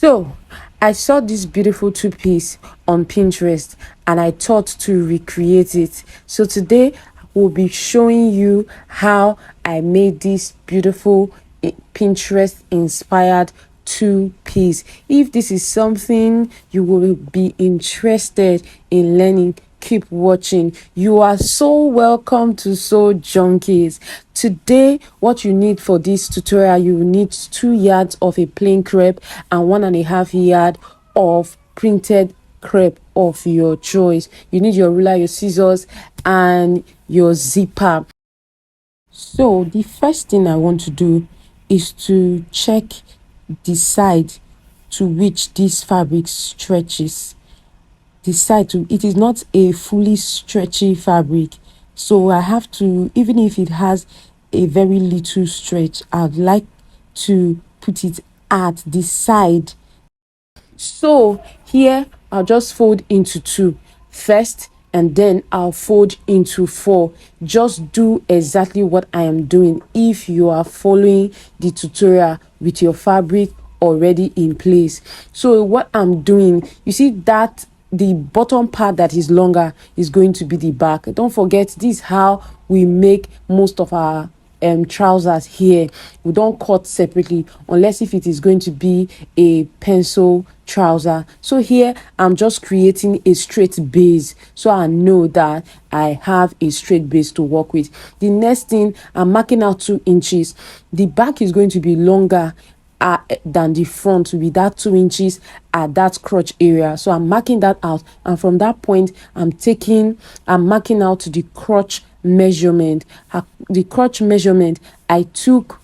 So I saw this beautiful two-piece on Pinterest and I thought to recreate it. So today we'll be showing you how I made this beautiful Pinterest inspired two-piece. If this is something you will be interested in learning, keep watching. You are so welcome to Sew Junkies. Today what you need for this tutorial, you will need 2 yards of a plain crepe and 1.5 yard of printed crepe of your choice. You need your ruler, your scissors, and your zipper. So the first thing I want to do is to check the side to which this fabric stretches. It is not a fully stretchy fabric, so I have to, even if it has a very little stretch, I'd like to put it at the side. So here I'll just fold into 2 first, and then I'll fold into 4. Just do exactly what I am doing if you are following the tutorial with your fabric already in place. So what I'm doing, you see that the bottom part that is longer is going to be the back. Don't forget, this is how we make most of our trousers here. We don't cut separately unless if it is going to be a pencil trouser. So here I'm just creating a straight base, so I know that I have a straight base to work with. The next thing, I'm marking out 2 inches. The back is going to be longer than the front with that 2 inches at that crotch area, so I'm marking that out, and from that point I'm marking out the crotch measurement. The crotch measurement I took,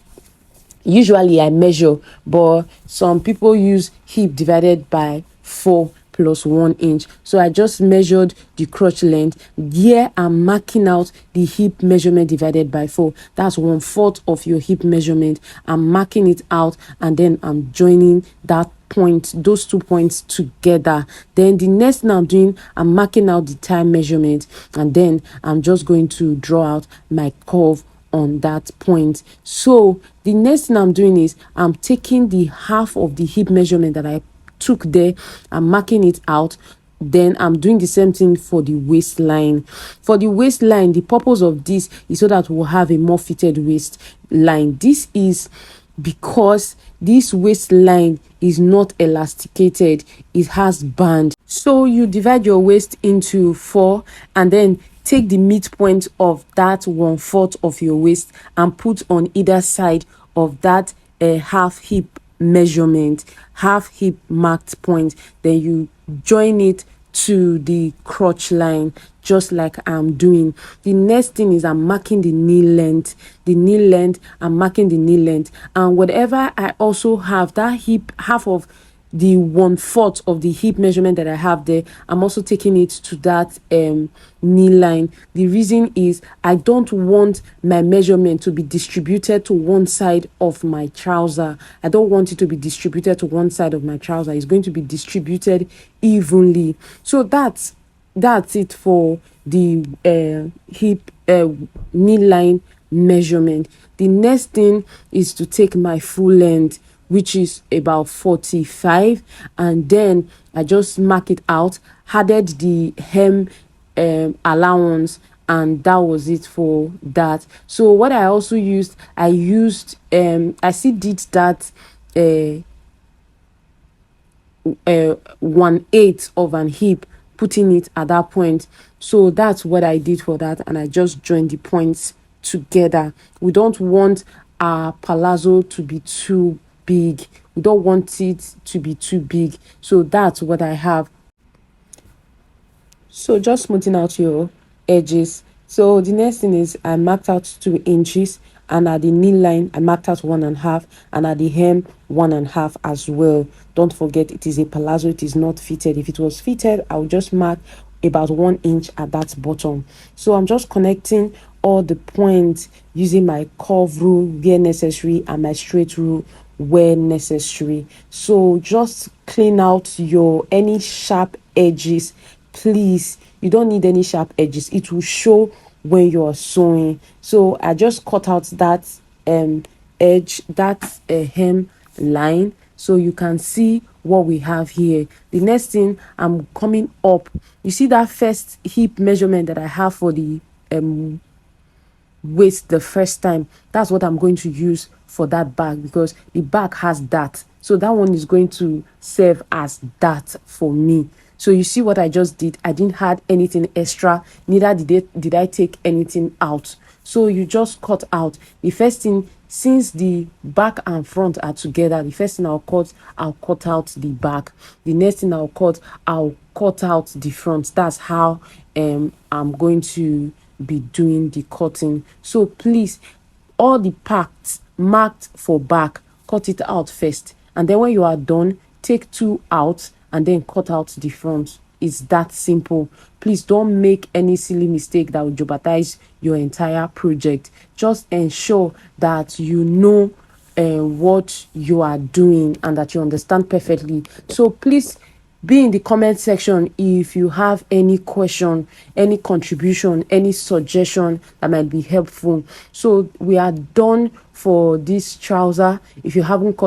usually I measure, but some people use hip divided by 4 plus 1 inch. So I just measured the crotch length. Here I'm marking out the hip measurement divided by 4. That's 1/4 of your hip measurement. I'm marking it out, and then I'm joining those 2 points together. Then the next thing I'm doing, I'm marking out the thigh measurement, and then I'm just going to draw out my curve on that point. So the next thing I'm doing is I'm taking the half of the hip measurement that I took there, I'm marking it out. Then I'm doing the same thing for the waistline. For the waistline, the purpose of this is so that we'll have a more fitted waistline. This is because this waistline is not elasticated, it has band. So you divide your waist into 4 and then take the midpoint of that 1/4 of your waist and put on either side of that half hip measurement, half hip marked point. Then you join it to the crotch line, just like I'm doing. The next thing is I'm marking the knee length. I'm marking the knee length, and whatever I also have, that hip, half of the 1/4 of the hip measurement that I have there, I'm also taking it to that knee line. The reason is I don't want my measurement to be distributed to one side of my trouser. I don't want it to be distributed to one side of my trouser. It's going to be distributed evenly. So that's it for the hip knee line measurement. The next thing is to take my full length, which is about 45, and then I just mark it out, added the hem allowance, and that was it for that. So what I also used, I still did that 1/8 of an hip, putting it at that point. So that's what I did for that, and I just joined the points together. We don't want our palazzo to be too big. We don't want it to be too big. So that's what I have. So just smoothing out your edges. So the next thing is I marked out 2 inches, and at the knee line I marked out 1.5, and at the hem 1.5 as well. Don't forget, it is a palazzo, it is not fitted. If it was fitted, I would just mark about 1 inch at that bottom. So I'm just connecting all the points using my curve rule where necessary and my straight rule where necessary. So just clean out your any sharp edges, please. You don't need any sharp edges, it will show when you're sewing. So I just cut out that edge, that hem line. so you can see what we have here. The next thing, I'm coming up. You see that first hip measurement that I have for the waist the first time? That's what I'm going to use for that bag, because the bag has that, so that one is going to serve as that for me. So you see what I just did? I didn't add anything extra, neither did I take anything out. So you just cut out the first thing. Since the back and front are together, the first thing I'll cut out the back. The next thing I'll cut out the front. That's how I'm going to be doing the cutting. So please, all the parts marked for back, cut it out first, and then when you are done, take two out and then cut out the front. It's that simple. Please don't make any silly mistake that will jeopardize your entire project. Just ensure that you know what you are doing and that you understand perfectly. So please be in the comment section if you have any question, any contribution, any suggestion that might be helpful. So we are done for this trouser. If you haven't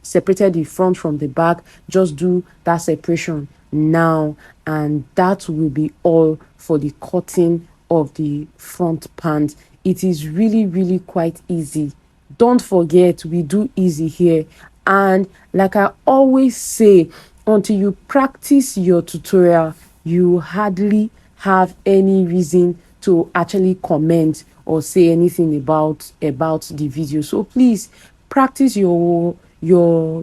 separated the front from the back, just do that separation now, and that will be all for the cutting of the front pants. It is really quite easy. Don't forget, we do easy here. And like I always say, until you practice your tutorial, you hardly have any reason to actually comment or say anything about the video. So please practice your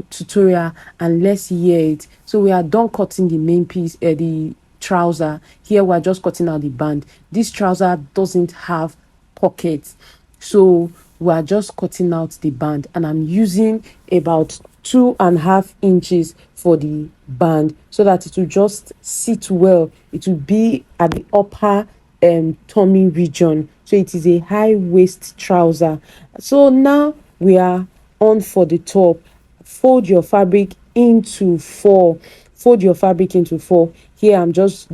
tutorial and let's hear it. So we are done cutting the main piece, the trouser. Here we're just cutting out the band. This trouser doesn't have pockets, so we are just cutting out the band, and I'm using about 2.5 inches for the band so that it will just sit well. It will be at the upper tummy region, so it is a high waist trouser. So now we are on for the top. Fold your fabric into four. Here I'm just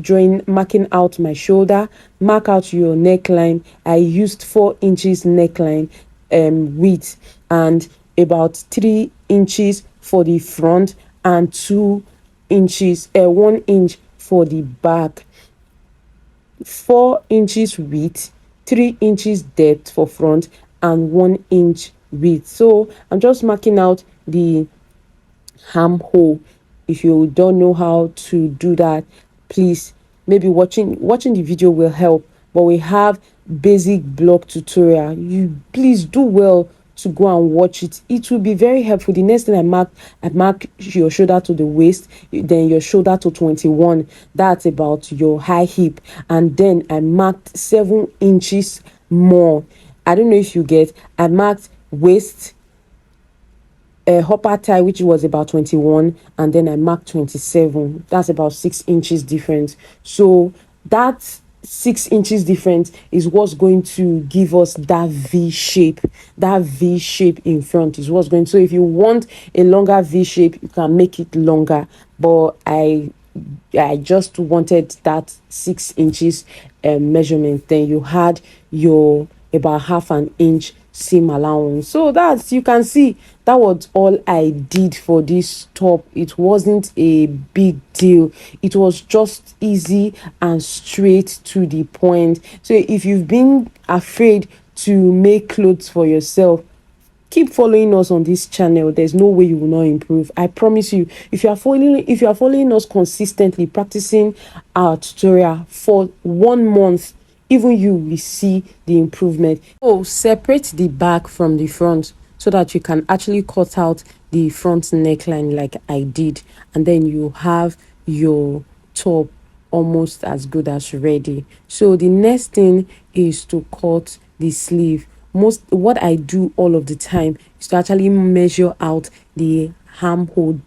marking out my shoulder. Mark out your neckline. I used 4 inches neckline width, and about 3 inches for the front, and 1 inch for the back. 4 inches width, 3 inches depth for front, and 1 inch width. So I'm just marking out the armhole. If you don't know how to do that, please, maybe watching the video will help. But we have basic block tutorial. You please do well to go and watch it. It will be very helpful. The next thing I mark your shoulder to the waist, then your shoulder to 21. That's about your high hip, and then I marked 7 inches more. I don't know if you get. I marked waist, upper thigh, which was about 21, and then I marked 27. That's about 6 inches difference. So that 6 inches difference is what's going to give us that V shape. That V shape in front is what's going. So if you want a longer V shape, you can make it longer, but I just wanted that 6 inches measurement. Then you had your about 1/2 inch seam allowance. So that's, you can see, that was all I did for this top. It wasn't a big deal. It was just easy and straight to the point. So if you've been afraid to make clothes for yourself, keep following us on this channel. There's no way you will not improve. I promise you. If you are following us consistently, practicing our tutorial for 1 month, even you will see the improvement. So separate the back from the front so that you can actually cut out the front neckline like I did, and then you have your top almost as good as ready. So the next thing is to cut the sleeve. What I do all of the time is to actually measure out the armhole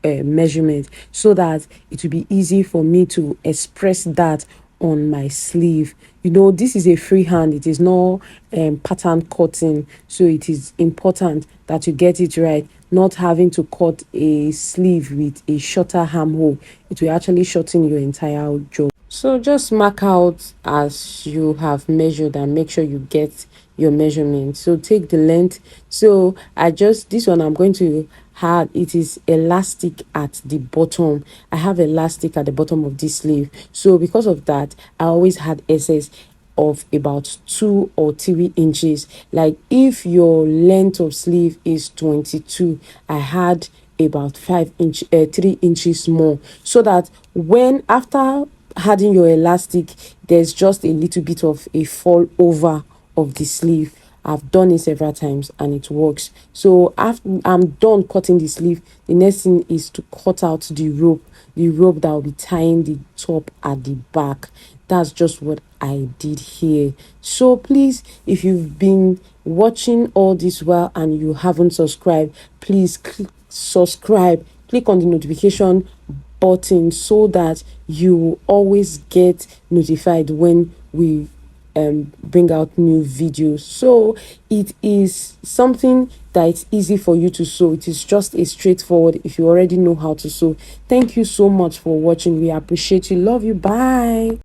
measurement, so that it will be easy for me to express that on my sleeve. You know, this is a freehand, it is not pattern cutting, so it is important that you get it right. Not having to cut a sleeve with a shorter armhole, it will actually shorten your entire job. So just mark out as you have measured and make sure you get your measurement. So take the length. So I just, this one I'm going to have, it is elastic at the bottom. I have elastic at the bottom of this sleeve. So because of that, I always had excess of about 2 or 3 inches. Like if your length of sleeve is 22, I had about 3 inches more, so that when after adding your elastic, there's just a little bit of a fall over of the sleeve. I've done it several times and it works. So after I'm done cutting the sleeve, the next thing is to cut out the rope that will be tying the top at the back. That's just what I did here. So please, if you've been watching all this while and you haven't subscribed, please subscribe, click on the notification button so that you will always get notified when we bring out new videos. So it is something that it's easy for you to sew. It is just a straightforward if you already know how to sew. Thank you so much for watching. We appreciate you. Love you. Bye.